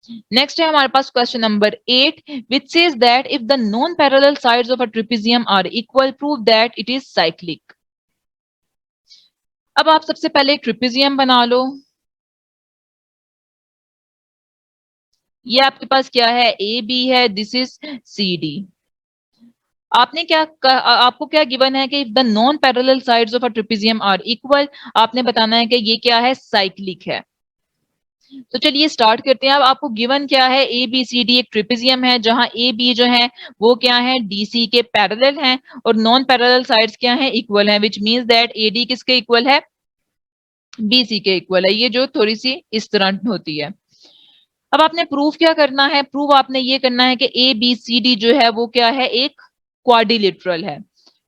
Next है हमारे पास question number 8 which says that if the non parallel sides of a trapezium are equal prove that it is cyclic. अब आप सबसे पहले एक ट्रिपेजियम बना लो। ये आपके पास क्या है, ए बी है, दिस इज सी डी। आपने आपको क्या गिवन है कि the non parallel sides of a trapezium are equal, आपने बताना है कि ये क्या है, साइक्लिक है। तो चलिए स्टार्ट करते हैं। अब आपको गिवन क्या है, ए बी सी डी एक ट्रिपेजियम है जहां ए बी जो है वो क्या है, डी सी के पैरेलल हैं और नॉन पैरेलल साइड्स क्या है, इक्वल है, विच मींस दैट ए डी किसके इक्वल है, बी सी के इक्वल है। ये जो थोड़ी सी इस तरह होती है। अब आपने प्रूफ क्या करना है, प्रूफ आपने ये करना है कि ए बी सी डी जो है वो क्या है, एक क्वाड्रिलेटरल है।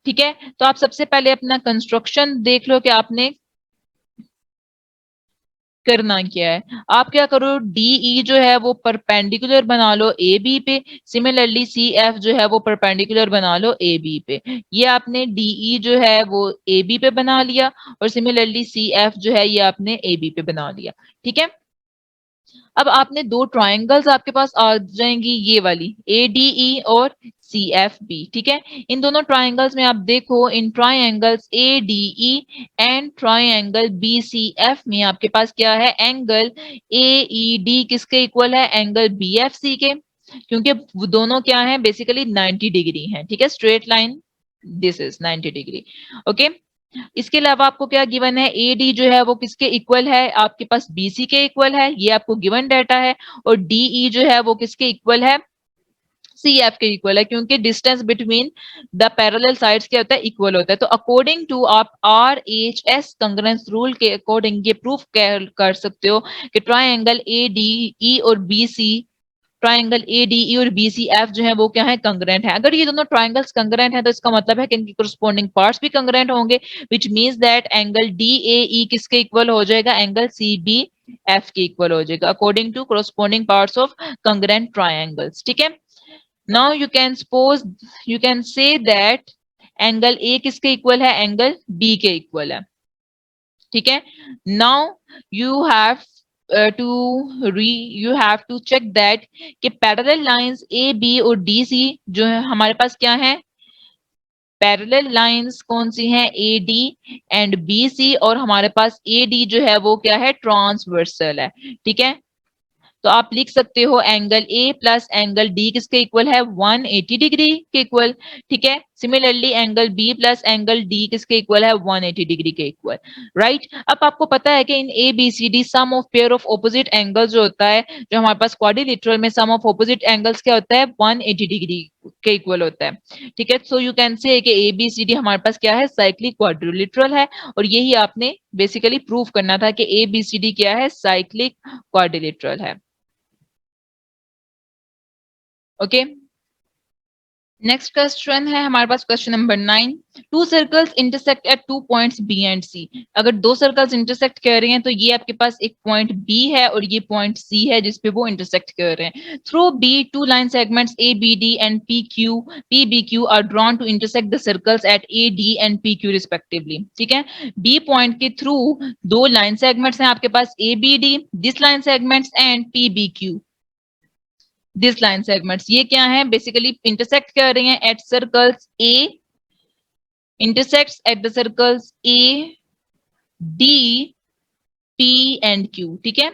ठीक है, तो आप सबसे पहले अपना कंस्ट्रक्शन देख लो कि आपने करना क्या है। आप क्या करो, डीई जो है वो परपेंडिकुलर बना लो ए बी पे, सिमिलरली सी एफ जो है वो परपेंडिकुलर बना लो ए बी पे। ये आपने डीई जो है वो ए बी पे बना लिया और सिमिलरली सी एफ जो है ये आपने ए बी पे बना लिया। ठीक है, अब आपने दो ट्रायंगल्स आपके पास आ जाएंगी, ये वाली ADE और CFB। ठीक है, इन दोनों ट्रायंगल्स में आप देखो, इन triangles ADE and triangle BCF में आपके पास क्या है, एंगल AED किसके इक्वल है, एंगल BFC के, क्योंकि वो दोनों क्या है, बेसिकली 90 डिग्री है। ठीक है, straight line, this is 90 degree. Okay, इसके अलावा आपको क्या गिवन है, ए डी जो है वो किसके इक्वल है, आपके पास बीसी के इक्वल है, ये आपको गिवन डाटा है। और डीई जो है वो किसके इक्वल है, सी एफ के इक्वल है, क्योंकि distance between the parallel sides क्या होता है, इक्वल होता है। तो अकॉर्डिंग टू आप आर एच एस कंग्रेंस रूल के अकॉर्डिंग ये प्रूफ कर सकते हो कि ट्राइंगल ए डी ई और बी सी, ट्राइंगल ADE और BCF जो है वो क्या है, कंग्रेंट है। अगर ये दोनों ट्राइंगल्स कंग्रेंट है तो इसका मतलब है कि इनकी कोरस्पोंडिंग पार्ट्स भी कंग्रेंट होंगे, which means that angle DAE किसके इक्वल हो जाएगा, एंगल CBF के इक्वल हो जाएगा, according to corresponding parts of congruent triangles. ठीक है, now you can say that angle A किसके इक्वल है, एंगल B के इक्वल है। ठीक है, now you have you have to check that कि पैरेलल लाइंस ए बी और डी सी जो है हमारे पास क्या है, पैरेलल लाइंस कौन सी हैं, A D and B C, और हमारे पास ए डी जो है वो क्या है, ट्रांसवर्सल है। ठीक है, तो आप लिख सकते हो angle A plus angle D किसके इक्वल है, 180 डिग्री के इक्वल। ठीक है, similarly angle B plus angle D किसके इक्वल है, 180 डिग्री के इक्वल। राइट, अब आपको पता है कि इन A B C D sum of pair of opposite angles जो होता है, जो हमारे पास क्वाड्रिलेटरल में सम ऑफ ऑपोजिट एंगल्स क्या होता है, 180 डिग्री के इक्वल होता है। ठीक है, सो यू कैन से कि ए बी सी डी हमारे पास क्या है, साइक्लिक क्वाड्रिलेटरल है, और यही आपने बेसिकली प्रूव करना था कि ए बी सी डी क्या है, साइक्लिक क्वाड्रिलेटरल है। ओके, नेक्स्ट क्वेश्चन है हमारे पास question number 9। Two circles intersect at two points B and C. अगर दो सर्कल्स इंटरसेक्ट कर रहे हैं तो ये आपके पास एक पॉइंट बी है और ये पॉइंट सी है जिसपे वो इंटरसेक्ट कर रहे हैं। Through B two line segments A B D and P B Q are drawn to intersect the circles at A D and P Q respectively. ठीक है, बी पॉइंट के थ्रू दो लाइन सेगमेंट्स हैं आपके पास, A B D this line segments and P B Q this line segments. ये क्या है, बेसिकली इंटरसेक्ट कर रहे हैं at circles A, intersects at the circles A D P and Q. ठीक है,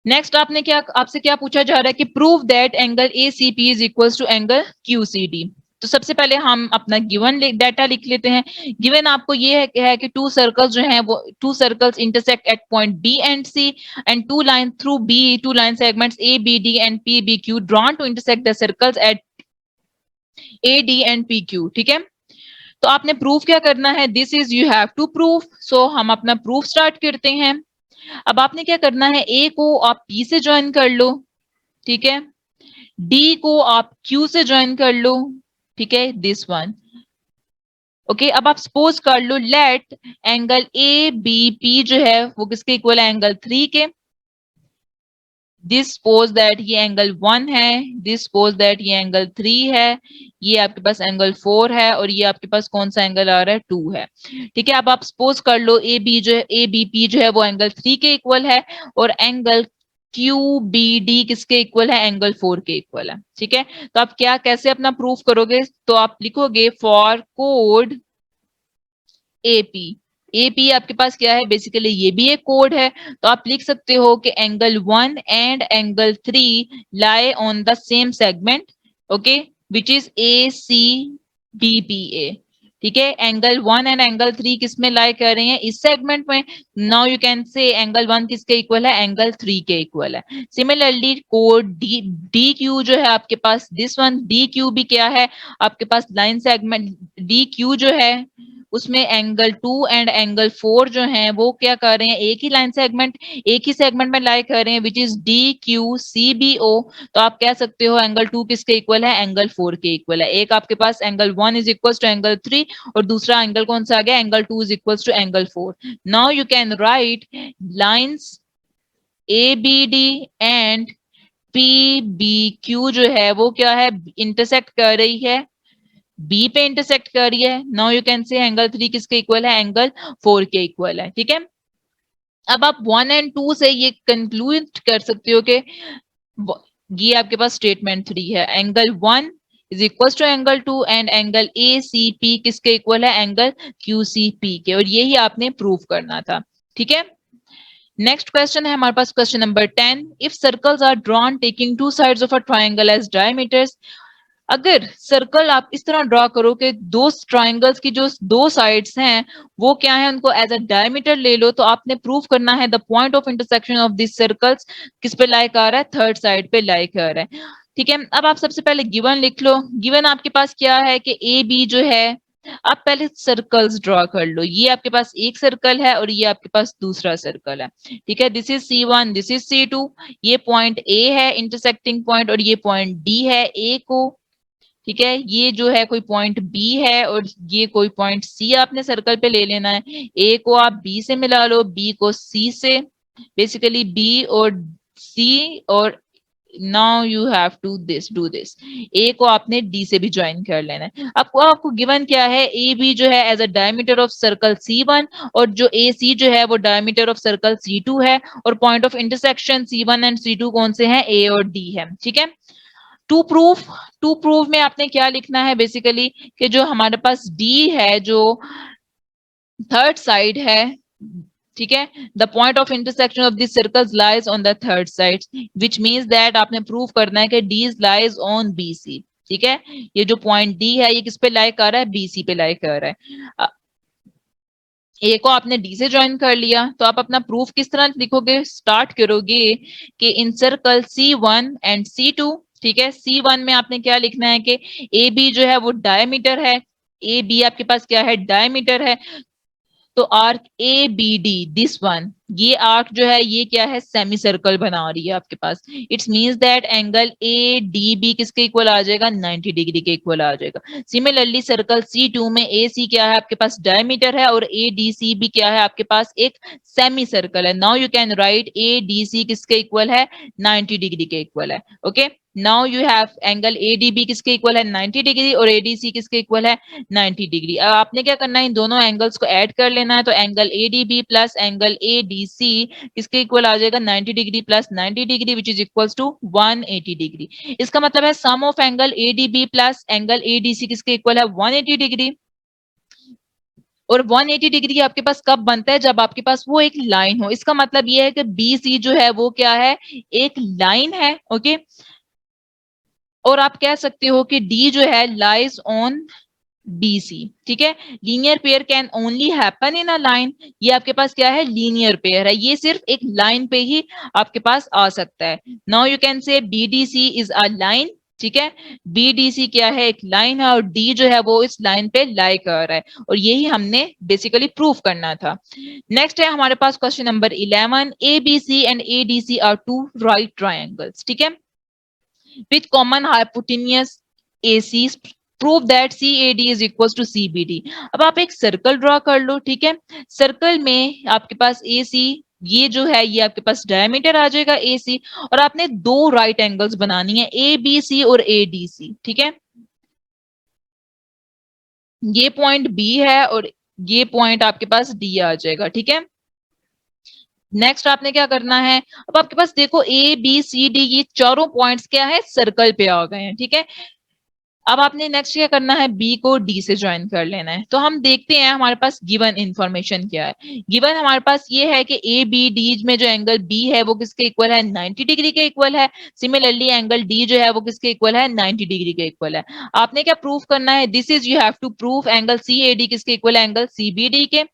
नेक्स्ट आपने क्या, आपसे क्या पूछा जा रहा है कि prove that angle A C P is equal to angle Q C D. तो सबसे पहले हम अपना गिवन डाटा लिख लेते हैं। गिवन आपको ये है कि टू सर्कल्स जो हैं वो two circles intersect at point B and C and two line through B two line segments A B D and P B Q drawn to intersect the circles at A D and P Q. ठीक है, तो आपने proof क्या करना है, this is you have to proof. So हम अपना proof start करते हैं। अब आपने क्या करना है, ए को आप पी से ज्वाइन कर लो। ठीक है, डी को आप क्यू से ज्वाइन कर लो। ठीक है, दिस वन। ओके, अब आप सपोज कर लो let angle A B P जो है वो किसके इक्वल है, एंगल 3 के। दिस सपोज दैट ये एंगल 1 है, दिस सपोज दैट ये एंगल 3 है, ये आपके पास एंगल 4 है, और ये आपके पास कौन सा एंगल आ रहा है, 2 है। ठीक है, अब आप सपोज कर लो ए बी पी जो है वो एंगल 3 के इक्वल है और एंगल क्यू बी डी किसके इक्वल है, एंगल 4 के इक्वल है। ठीक है, तो आप क्या कैसे अपना प्रूफ करोगे, तो आप लिखोगे फॉर कोड एपी। एपी आपके पास क्या है, बेसिकली ये भी एक कोड है, तो आप लिख सकते हो कि angle 1 and angle 3 lie on the same segment, okay, which is ACBPA। ठीक है, एंगल 1 एंड एंगल 3 किस में लाई कर रहे हैं, इस सेगमेंट में। Now you can say angle 1 किसके इक्वल है, एंगल 3 के इक्वल है। Similarly code D D Q जो है आपके पास, दिस वन डी क्यू भी क्या है आपके पास, लाइन सेगमेंट डी क्यू जो है उसमें एंगल 2 एंड एंगल 4 जो हैं वो क्या कर रहे हैं, एक ही लाइन सेगमेंट, एक ही सेगमेंट में लाई कर रहे हैं, which is D Q C B O. तो आप कह सकते हो एंगल 2 किसके इक्वल है, एंगल 4 के इक्वल है। एक आपके पास angle 1 is equal to angle 3 और दूसरा एंगल कौन सा आ गया, angle 2 is equal to angle 4। Now you can write lines A B D and P B Q जो है वो क्या है, इंटरसेक्ट कर रही है, बी पे इंटरसेक्ट कर रही है। Now you can say angle 3 किसके इक्वल है, एंगल 4 के इक्वल है। ठीक है, अब आप 1 एंड 2 से ये कंक्लूड कर सकते हो कि ये आपके पास स्टेटमेंट 3 है, angle 1 is equal to angle 2 and angle A C P किसके इक्वल है, एंगल क्यू सी पी के, और यही आपने प्रूव करना था। ठीक है, नेक्स्ट क्वेश्चन है हमारे पास question number 10। If circles are drawn taking two sides of a triangle as diameters, अगर सर्कल आप इस तरह ड्रॉ करो कि दो ट्राइंगल्स की जो दो साइड्स हैं वो क्या है, उनको एज अ डायमीटर ले लो, तो आपने प्रूव करना है the point of intersection of this circles किस पे लाई कर रहा है, थर्ड साइड पे लाई कर रहा है। ठीक है, अब आप सबसे पहले गिवन लिख लो। गिवन आपके पास क्या है कि ए बी जो है, आप पहले सर्कल्स ड्रॉ कर लो। ये आपके पास एक सर्कल है और ये आपके पास दूसरा सर्कल है। ठीक है, this is C1, this is C2। ये पॉइंट ए है इंटरसेक्टिंग पॉइंट और ये पॉइंट डी है ए को। ठीक है, ये जो है कोई पॉइंट बी है और ये कोई पॉइंट सी आपने सर्कल पे ले लेना है। ए को आप बी से मिला लो, बी को सी से, बेसिकली बी और सी, और now you have to do this, A को आपने डी से भी ज्वाइन कर लेना है। आपको आपको गिवन क्या है, ए बी जो है as a diameter of circle C1 और जो ए सी जो है वो डायमीटर ऑफ सर्कल C2 है, और point of intersection C1 and C2 कौन से हैं, ए और डी है। ठीक है, टू प्रूफ, टू प्रूफ में आपने क्या लिखना है, बेसिकली कि जो हमारे पास डी है जो थर्ड साइड है, ठीक है, the point of intersection of this circles lies on the third side, which means that आपने प्रूव करना है कि D lies on B C. ठीक है, ये जो पॉइंट डी है ये किस पे लाई कर रहा है, बी सी पे लाई कर रहा है। ए को आपने डी से ज्वाइन कर लिया, तो आप अपना प्रूफ किस तरह लिखोगे, स्टार्ट करोगे कि इन सर्कल C1 एंड C2। ठीक है, C1 में आपने क्या लिखना है कि ए बी जो है वो डायमीटर है, ए बी आपके पास क्या है, डायमीटर है। तो arc A B D, this one, ये आर्क जो है ये क्या है, सेमी सर्कल बना रही है आपके पास। It's means that angle A D B किसके इक्वल आ जाएगा, 90 डिग्री के इक्वल आ जाएगा। सिमिलरली सर्कल C2 में ए सी क्या है आपके पास, डायमीटर है, और ए डी सी भी क्या है आपके पास, एक सेमी सर्कल है। Now you can write A D C किसके इक्वल है, 90 डिग्री के इक्वल है। Okay, now you have angle ADB किसके इक्वल है, 90 डिग्री, और एडीसी किसके इक्वल है, 90 डिग्री। अब आपने क्या करना है, इन दोनों एंगल्स को ऐड कर लेना है, तो angle ADB plus angle ADC किसके इक्वल आ जाएगा, 90 degree plus 90 degree, which is equals to 180 degree. इसका मतलब है sum of angle ADB plus angle ADC किसके इक्वल है, 180 डिग्री। और 180 डिग्री आपके पास कब बनता है, जब आपके पास वो एक लाइन हो। इसका मतलब ये है कि बी सी जो है वो क्या है, एक लाइन है। ओके, और आप कह सकते हो कि डी जो है लाइज ऑन बी सी। ठीक है, linear pair can only happen in a line, ये आपके पास क्या है, लीनियर पेयर है, ये सिर्फ एक लाइन पे ही आपके पास आ सकता है। Now you can say B D C is a line. ठीक है, BDC क्या है, एक लाइन है, और D जो है वो इस लाइन पे लाई कर रहा है, और यही हमने बेसिकली प्रूफ करना था। नेक्स्ट है हमारे पास question number 11। ABC and ADC are two right triangles. ठीक है, with common hypotenuse AC, prove that CAD is equals to CBD। अब आप एक सर्कल ड्रॉ कर लो। ठीक है, सर्कल में आपके पास AC ये जो है ये आपके पास डायमीटर आ जाएगा AC, और आपने दो राइट एंगल्स बनानी है, ABC और ADC। ठीक है, ये पॉइंट B है और ये पॉइंट आपके पास D आ जाएगा। ठीक है, नेक्स्ट आपने क्या करना है, अब आपके पास देखो ए बी सी डी ये चारों पॉइंट्स क्या है, सर्कल पे आ गए हैं, ठीक है। अब आपने नेक्स्ट क्या करना है, बी को डी से ज्वाइन कर लेना है। तो हम देखते हैं हमारे पास गिवन इंफॉर्मेशन क्या है। गिवन हमारे पास ये है कि ए बी डी में जो एंगल बी है वो किसके इक्वल है, 90 डिग्री के इक्वल है। सिमिलरली एंगल डी जो है वो किसके इक्वल है, 90 डिग्री के इक्वल है। आपने क्या प्रूफ करना है, this is you have to proof angle C A D किसके इक्वल है, एंगल सी बी डी के।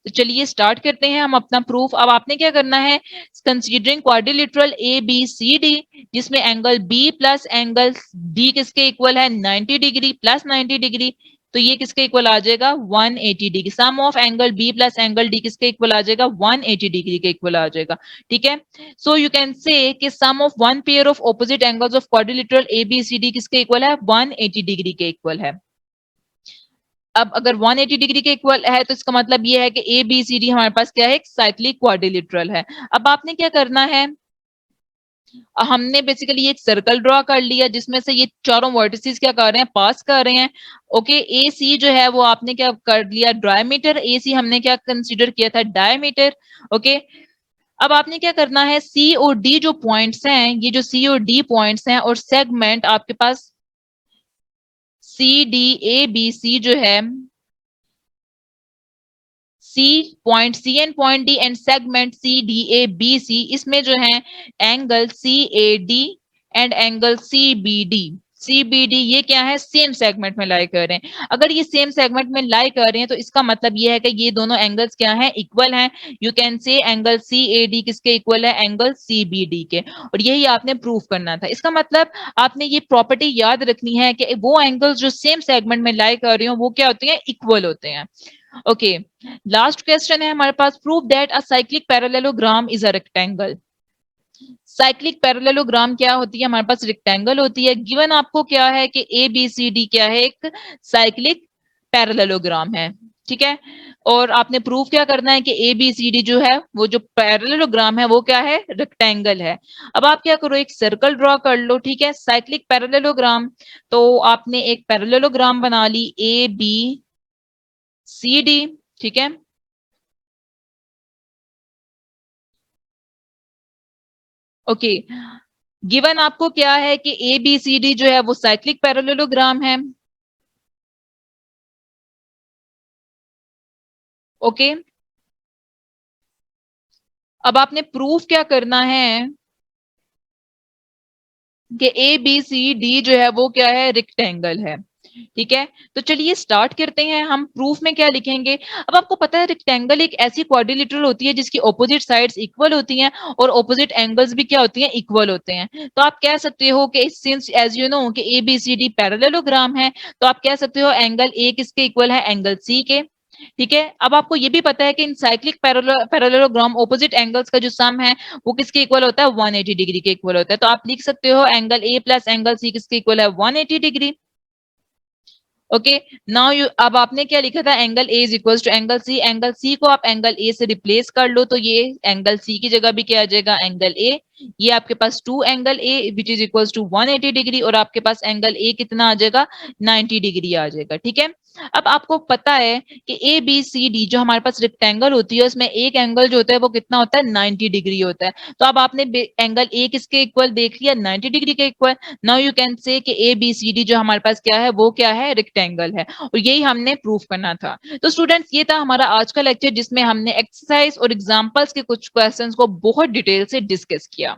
तो चलिए स्टार्ट करते हैं हम अपना प्रूफ। अब आपने क्या करना है, considering quadrilateral A B C D जिसमें angle B plus angle D किसके इक्वल है, 90 डिग्री प्लस 90 डिग्री। तो ये किसके इक्वल आ जाएगा, 180 degree. Sum of angle B plus angle D किसके इक्वल आ जाएगा, 180 डिग्री के इक्वल आ जाएगा, ठीक है। सो यू कैन से कि sum of one pair of opposite angles of quadrilateral A B C D किसके इक्वल है, 180 डिग्री के इक्वल है। अब अगर 180 डिग्री के इक्वल है तो इसका मतलब ये है कि ए बी सी डी हमारे पास क्या है, एक साइक्लिक क्वाड्रिलेटरल है। अब आपने क्या करना है, हमने बेसिकली एक सर्कल ड्रॉ कर लिया जिसमें से ये चारों वर्टिसेस क्या कर रहे हैं, पास कर रहे हैं। ओके, ए सी जो है वो आपने क्या कर लिया, डायमीटर। ए सी हमने क्या कंसीडर किया था, डायमीटर। ओके, अब आपने क्या करना है, सी और डी जो पॉइंट्स हैं, ये जो सी और डी पॉइंट्स हैं और सेगमेंट आपके पास सी डी ए बी सी जो है, C point C and point D and segment C D A B C, इसमें जो है angle C A D and angle C B D, C B D ये क्या है, सेम सेगमेंट में लाई कर रहे हैं। अगर ये सेम सेगमेंट में लाई कर रहे हैं तो इसका मतलब ये है कि ये दोनों एंगल्स क्या हैं, इक्वल हैं। You can say angle C A D किसके इक्वल है, एंगल सी बी डी के। और यही आपने प्रूफ करना था। इसका मतलब आपने ये प्रॉपर्टी याद रखनी है कि वो एंगल्स जो सेम सेगमेंट में लाई कर रहे हो वो क्या होते हैं, इक्वल होते हैं। ओके, लास्ट क्वेश्चन है हमारे पास, prove that a cyclic parallelogram is a rectangle. Cyclic parallelogram क्या होती है, हमारे पास रेक्टेंगल होती है। गिवन आपको क्या है कि ए बी सी डी क्या है, एक साइक्लिक पैरेललोग्राम है, ठीक है। और आपने प्रूफ क्या करना है कि ए बी सी डी जो है वो जो पैरेललोग्राम है वो क्या है, रेक्टेंगल है। अब आप क्या करो, एक सर्कल ड्रॉ कर लो, ठीक है, साइक्लिक पैरेललोग्राम। तो आपने एक पैरेललोग्राम बना ली ए बी सी डी, ठीक है। ओके, गिवन आपको क्या है कि ए बी सी डी जो है वो साइक्लिक पैरेललोग्राम है। ओके, अब आपने प्रूफ क्या करना है कि ए बी सी डी जो है वो क्या है, रेक्टेंगल है, ठीक है। तो चलिए स्टार्ट करते हैं, हम प्रूफ में क्या लिखेंगे। अब आपको पता है रेक्टेंगल एक ऐसी क्वाड्रिलेटरल होती है जिसकी ऑपोजिट साइड्स इक्वल होती हैं और ऑपोजिट एंगल्स भी क्या होती हैं, इक्वल होते हैं। तो आप कह सकते हो कि सिंस एज यू नो कि A B C D parallelogram है, तो आप कह सकते हो एंगल ए किसके इक्वल है, एंगल सी के, ठीक है। अब आपको ये भी पता है कि इन साइक्लिक पैरेललोग्राम ऑपोजिट एंगल्स का जो सम है वो किसके इक्वल होता है, 180 डिग्री के इक्वल होता है। तो आप लिख सकते हो angle A plus angle C किसके इक्वल है, 180 डिग्री। ओके, नाउ यू, अब आपने क्या लिखा था, angle A is equal to angle C. Angle C को आप एंगल ए से रिप्लेस कर लो तो ये एंगल सी की जगह भी क्या आ जाएगा, एंगल ए। ये आपके पास 2 angle A which is equal to 180 degree और आपके पास एंगल ए कितना आ जाएगा, 90 डिग्री आ जाएगा, ठीक है। अब आपको पता है कि ए बी सी डी जो हमारे पास रेक्टेंगल होती है उसमें एक एंगल जो होता है वो कितना होता है, 90 डिग्री होता है। तो अब आपने एंगल ए किसके इक्वल देख लिया, 90 डिग्री के equal. Now you can say कि ए बी सी डी जो हमारे पास क्या है वो क्या है, रेक्टेंगल है। और यही हमने प्रूफ करना था। तो स्टूडेंट्स ये था हमारा आज का लेक्चर जिसमें हमने एक्सरसाइज और एग्जाम्पल्स के कुछ क्वेश्चंस को बहुत डिटेल से डिस्कस किया।